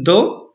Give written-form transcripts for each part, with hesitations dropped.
2,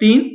3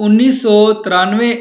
1993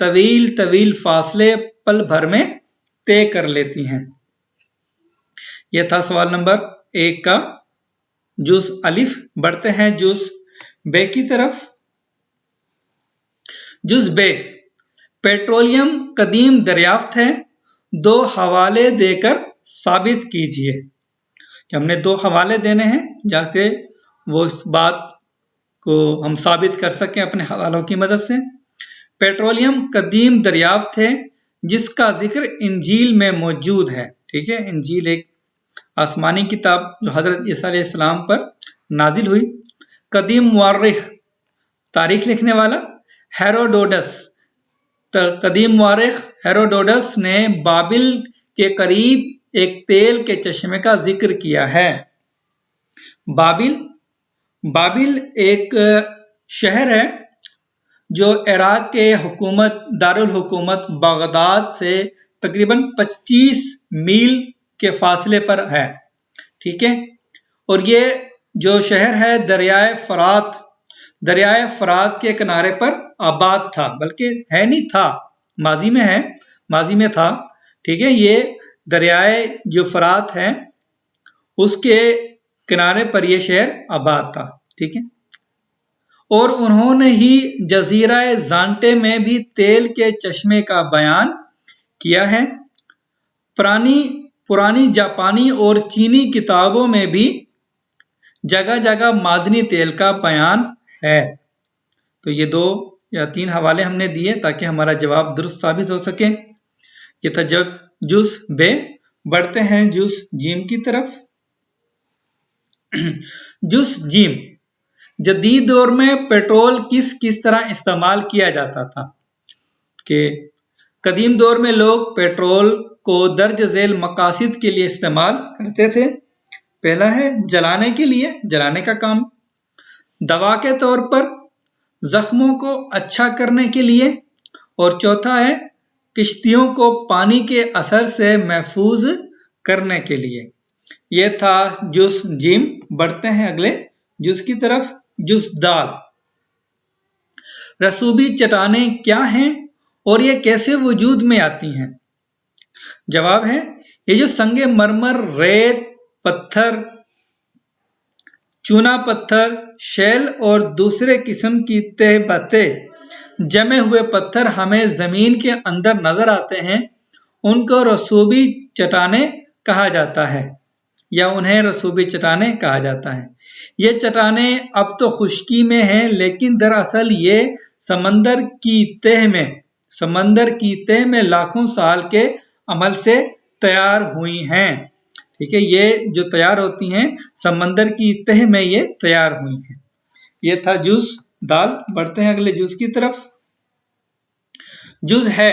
طویل طویل فاصلے پل بھر میں طے کر لیتی ہیں۔ یہ تھا سوال نمبر 1 کا جز الف۔ بڑھتے ہیں جز بے کی طرف۔ جز بے، پیٹرولیم قدیم دریافت ہے، 2 حوالے دے کر ثابت کیجئے۔ کہ ہم نے 2 حوالے دینے ہیں جا کے وہ اس بات کو ہم ثابت کر سکیں اپنے حوالوں کی مدد سے۔ پیٹرولیم قدیم دریافت ہے جس کا ذکر انجیل میں موجود ہے۔ ٹھیک ہے، انجیل ایک آسمانی کتاب جو حضرت عیسیٰ علیہ السلام پر نازل ہوئی۔ قدیم مورخ، تاریخ لکھنے والا ہیروڈوٹس۔ قدیم مورخ ہیروڈوٹس نے بابل کے قریب ایک تیل کے چشمے کا ذکر کیا ہے۔ بابل ایک شہر ہے جو عراق کے دارالحکومت بغداد سے تقریباً 25 میل کے فاصلے پر ہے۔ ٹھیک ہے، اور یہ جو شہر ہے دریائے فرات کے کنارے پر آباد تھا، بلکہ ہے نہیں تھا، ماضی میں تھا۔ ٹھیک ہے، یہ دریائے جو فرات ہے اس کے کنارے پر یہ شہر آباد تھا۔ ٹھیک ہے، اور انہوں نے ہی جزیرہ زانٹے میں بھی تیل کے چشمے کا بیان کیا ہے۔ پرانی جاپانی اور چینی کتابوں میں بھی جگہ جگہ معدنی تیل کا بیان ہے۔ تو یہ 2 یا 3 حوالے ہم نے دیے تاکہ ہمارا جواب درست ثابت ہو سکے۔ یہ تھا جز بے۔ بڑھتے ہیں جز جیم کی طرف۔ جز جیم، جدید دور میں پیٹرول کس طرح استعمال کیا جاتا تھا؟ کہ قدیم دور میں لوگ پیٹرول کو درج ذیل مقاصد کے لیے استعمال کرتے تھے۔ پہلا ہے جلانے کے لیے، جلانے کا کام، دوا کے طور پر، زخموں کو اچھا کرنے کے لیے، اور چوتھا ہے کشتیوں کو پانی کے اثر سے محفوظ کرنے کے لیے۔ یہ تھا جز جیم۔ بڑھتے ہیں اگلے جز کی طرف۔ جز دال، رسوبی چٹانیں کیا ہیں اور یہ کیسے وجود میں آتی ہیں؟ جواب ہے، یہ جو سنگ مرمر، ریت، پتھر، چونا پتھر، شیل اور دوسرے قسم کی تہ باتیں جمے ہوئے پتھر ہمیں زمین کے اندر نظر آتے ہیں، ان کو رسوبی چٹانیں کہا جاتا ہے، یا انہیں رسوبی چٹانیں کہا جاتا ہے۔ یہ چٹانیں اب تو خشکی میں ہیں، لیکن دراصل یہ سمندر کی تہ میں لاکھوں سال کے عمل سے تیار ہوئی ہیں۔ ٹھیک ہے، یہ جو تیار ہوتی ہیں سمندر کی تہ میں یہ تیار ہوئی ہیں۔ یہ تھا جز دال۔ بڑھتے ہیں اگلے جز کی طرف۔ جز ہے،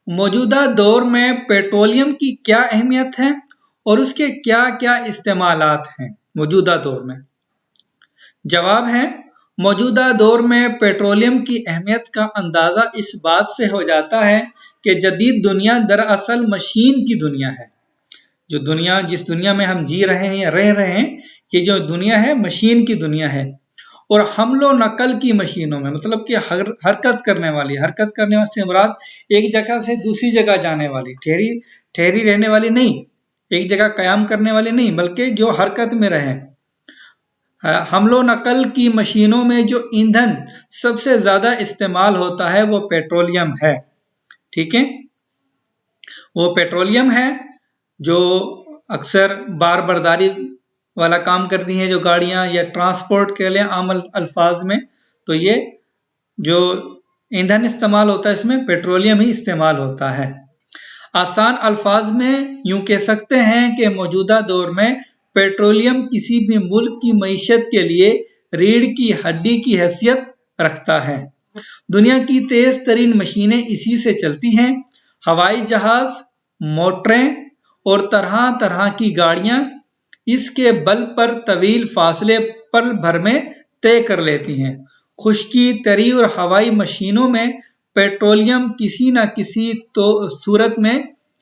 موجودہ دور میں پیٹرولیم کی کیا اہمیت ہے اور اس کے کیا کیا استعمالات ہیں موجودہ دور میں؟ جواب ہے، موجودہ دور میں پیٹرولیم کی اہمیت کا اندازہ اس بات سے ہو جاتا ہے کہ جدید دنیا دراصل مشین کی دنیا ہے۔ جس دنیا میں ہم جی رہے ہیں یا رہ رہے ہیں، یہ جو دنیا ہے مشین کی دنیا ہے، اور حمل و نقل کی مشینوں میں، مطلب کہ حرکت کرنے سے مراد ایک جگہ سے دوسری جگہ جانے والی، ٹھہری رہنے والی نہیں، ایک جگہ قیام کرنے والی نہیں، بلکہ جو حرکت میں رہیں۔ حمل و نقل کی مشینوں میں جو ایندھن سب سے زیادہ استعمال ہوتا ہے وہ پیٹرولیم ہے۔ ٹھیک ہے، وہ پیٹرولیم ہے جو اکثر بار برداری والا کام کرتی ہیں، جو گاڑیاں یا ٹرانسپورٹ کے لئے عام الفاظ میں، تو یہ جو ایندھن استعمال ہوتا ہے اس میں پیٹرولیم ہی استعمال ہوتا ہے۔ آسان الفاظ میں یوں کہہ سکتے ہیں کہ موجودہ دور میں پیٹرولیم کسی بھی ملک کی معیشت کے لیے ریڑھ کی ہڈی کی حیثیت رکھتا ہے۔ دنیا کی تیز ترین مشینیں اسی سے چلتی ہیں۔ ہوائی جہاز، موٹریں اور طرح طرح کی گاڑیاں اس کے بل پر طویل فاصلے پل بھر میں طے کر لیتی ہیں۔ خشکی، تری اور ہوائی مشینوں میں پیٹرولیم کسی نہ کسی صورت میں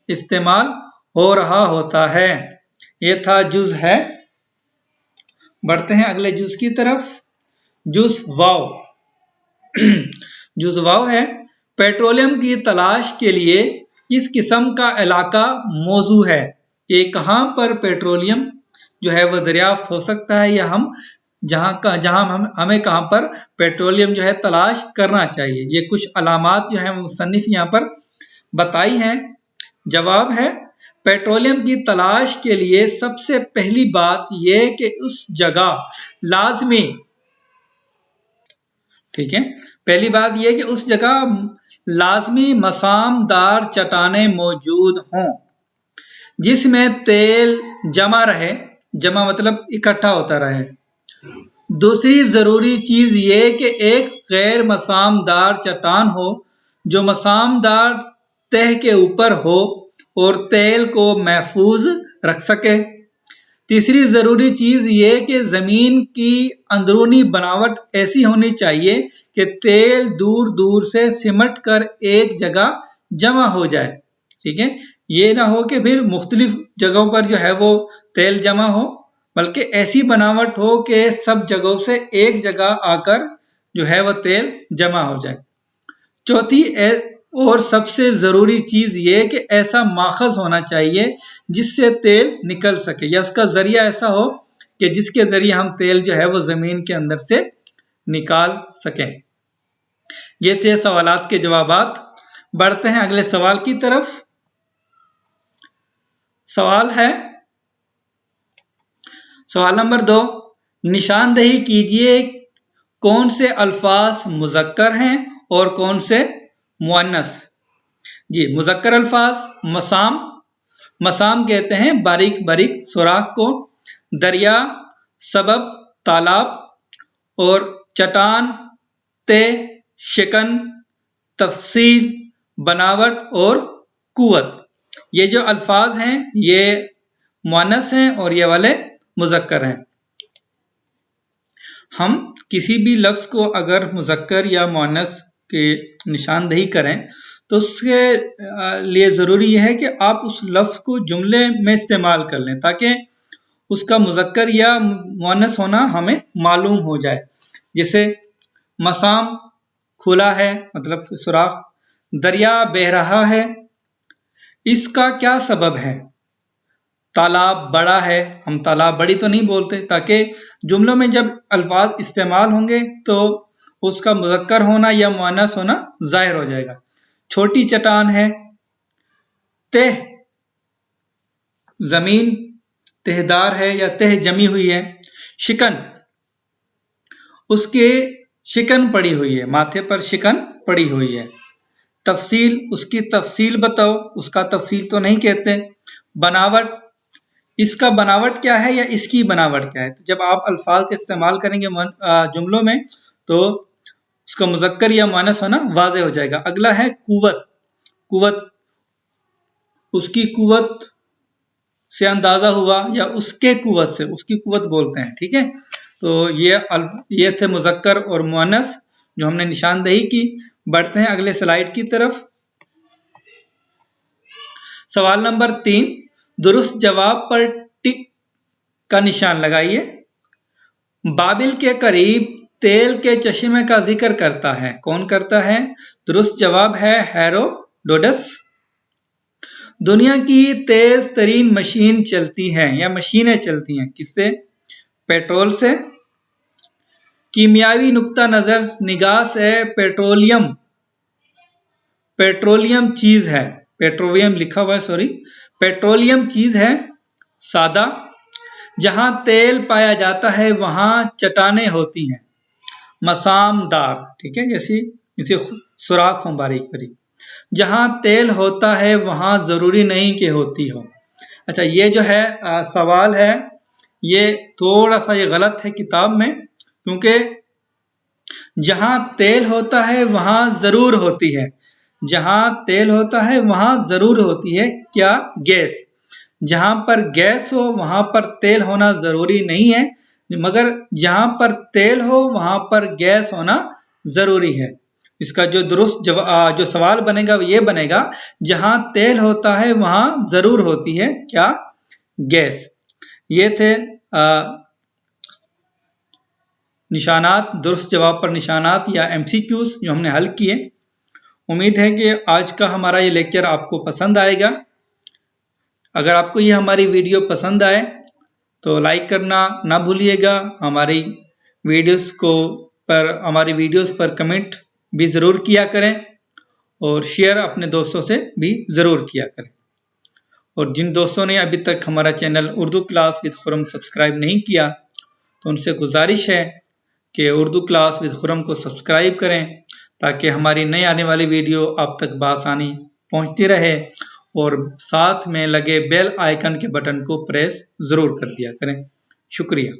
استعمال ہو رہا ہوتا ہے۔ یہ تھا جز ہے۔ بڑھتے ہیں اگلے جز کی طرف۔ جز واو۔ جز واو ہے، پیٹرولیم کی تلاش کے لیے کس قسم کا علاقہ موزوں ہے؟ کہ کہاں پر پیٹرولیم جو ہے وہ دریافت ہو سکتا ہے، یا ہمیں کہاں پر پیٹرولیم جو ہے تلاش کرنا چاہیے۔ یہ کچھ علامات جو ہیں مصنف یہاں پر بتائی ہیں۔ جواب ہے پیٹرولیم کی تلاش کے لیے سب سے پہلی بات یہ کہ اس جگہ لازمی، ٹھیک ہے، پہلی بات یہ کہ اس جگہ لازمی مسام دار چٹانیں موجود ہوں جس میں تیل جمع رہے، جمع مطلب اکٹھا ہوتا رہے۔ دوسری ضروری چیز یہ کہ ایک غیر مسام دار چٹان ہو جو مسام دار تہہ کے اوپر ہو اور تیل کو محفوظ رکھ سکے۔ تیسری ضروری چیز یہ کہ زمین کی اندرونی بناوٹ ایسی ہونی چاہیے کہ تیل دور دور سے سمٹ کر ایک جگہ جمع ہو جائے، ٹھیک ہے، یہ نہ ہو کہ پھر مختلف جگہوں پر جو ہے وہ تیل جمع ہو، بلکہ ایسی بناوٹ ہو کہ سب جگہوں سے ایک جگہ آ کر جو ہے وہ تیل جمع ہو جائے۔ چوتھی اور سب سے ضروری چیز یہ کہ ایسا ماخذ ہونا چاہیے جس سے تیل نکل سکے، یا اس کا ذریعہ ایسا ہو کہ جس کے ذریعے ہم تیل جو ہے وہ زمین کے اندر سے نکال سکیں۔ یہ تھے سوالات کے جوابات۔ بڑھتے ہیں اگلے سوال کی طرف۔ سوال ہے سوال نمبر 2، نشاندہی کیجئے کون سے الفاظ مذکر ہیں اور کون سے مؤنث۔ جی، مذکر الفاظ مسام، مسام کہتے ہیں باریک باریک سوراخ کو، دریا، سبب، تالاب، اور چٹان، تہ، شکن، تفصیل، بناوٹ اور قوت۔ یہ جو الفاظ ہیں یہ مؤنث ہیں اور یہ والے مذکر ہیں۔ ہم کسی بھی لفظ کو اگر مذکر یا مؤنث کی نشاندہی کریں تو اس کے لیے ضروری یہ ہے کہ آپ اس لفظ کو جملے میں استعمال کر لیں تاکہ اس کا مذکر یا مؤنث ہونا ہمیں معلوم ہو جائے۔ جیسے مسام کھلا ہے، مطلب سوراخ، دریا بہہ رہا ہے، اس کا کیا سبب ہے؟ تالاب بڑا ہے، ہم تالاب بڑی تو نہیں بولتے، تاکہ جملوں میں جب الفاظ استعمال ہوں گے تو اس کا مذکر ہونا یا مؤنث ہونا ظاہر ہو جائے گا۔ چھوٹی چٹان ہے، تہ زمین تہ دار ہے یا تہ جمی ہوئی ہے، شکن اس کے شکن پڑی ہوئی ہے، ماتھے پر شکن پڑی ہوئی ہے، تفصیل اس کی تفصیل بتاؤ، اس کا تفصیل تو نہیں کہتے، بناوٹ اس کا بناوٹ کیا ہے یا اس کی بناوٹ کیا ہے۔ جب آپ الفاظ کا استعمال کریں گے جملوں میں تو اس کا مذکر یا مؤنث ہونا واضح ہو جائے گا۔ اگلا ہے قوت، قوت اس کی قوت سے اندازہ ہوا یا اس کے قوت سے، اس کی قوت بولتے ہیں، ٹھیک ہے۔ تو یہ تھے مذکر اور مؤنث جو ہم نے نشاندہی کی۔ بڑھتے ہیں اگلے سلائیڈ کی طرف۔ سوال نمبر 3، درست جواب پر ٹک کا نشان لگائیے۔ بابل کے قریب تیل کے چشمے کا ذکر کرتا ہے، کون کرتا ہے؟ درست جواب ہے ہیروڈوٹس۔ دنیا کی تیز ترین مشین چلتی ہے یا مشینیں چلتی ہیں کس سے؟ پیٹرول سے۔ کیمیاوی نقطہ نظر نگاہ سے پیٹرولیم چیز ہے، پیٹرولیم لکھا ہوا ہے، سوری، پیٹرولیم چیز ہے سادہ۔ جہاں تیل پایا جاتا ہے وہاں چٹانیں ہوتی ہیں، مسام دار، ٹھیک ہے، جیسے سوراخ ہوں باریک باریک۔ جہاں تیل ہوتا ہے وہاں ضروری نہیں کہ ہوتی ہو۔ اچھا، یہ جو ہے سوال ہے یہ تھوڑا سا یہ غلط ہے کتاب میں، کیونکہ جہاں تیل ہوتا ہے وہاں ضرور ہوتی ہے، جہاں تیل ہوتا ہے وہاں ضرور ہوتی ہے کیا؟ گیس۔ جہاں پر گیس ہو وہاں پر تیل ہونا ضروری نہیں ہے، مگر جہاں پر تیل ہو وہاں پر گیس ہونا ضروری ہے۔ اس کا جو درست جو سوال بنے گا وہ یہ بنے گا، جہاں تیل ہوتا ہے وہاں ضرور ہوتی ہے کیا؟ گیس۔ یہ تھے نشانات، درست جواب پر نشانات یا MCQs جو ہم نے حل کیے۔ امید ہے کہ آج کا ہمارا یہ لیکچر آپ کو پسند آئے گا۔ اگر آپ کو یہ ہماری ویڈیو پسند آئے تو لائک کرنا نہ بھولیے گا، ہماری ویڈیوز پر کمنٹ بھی ضرور کیا کریں اور شیئر اپنے دوستوں سے بھی ضرور کیا کریں۔ اور جن دوستوں نے ابھی تک ہمارا channel Urdu class with Khurram subscribe نہیں کیا تو ان سے گزارش ہے کہ اردو کلاس وتھ خرم کو سبسکرائب کریں تاکہ ہماری نئی آنے والی ویڈیو آپ تک بآسانی پہنچتی رہے، اور ساتھ میں لگے بیل آئیکن کے بٹن کو پریس ضرور کر دیا کریں۔ شکریہ۔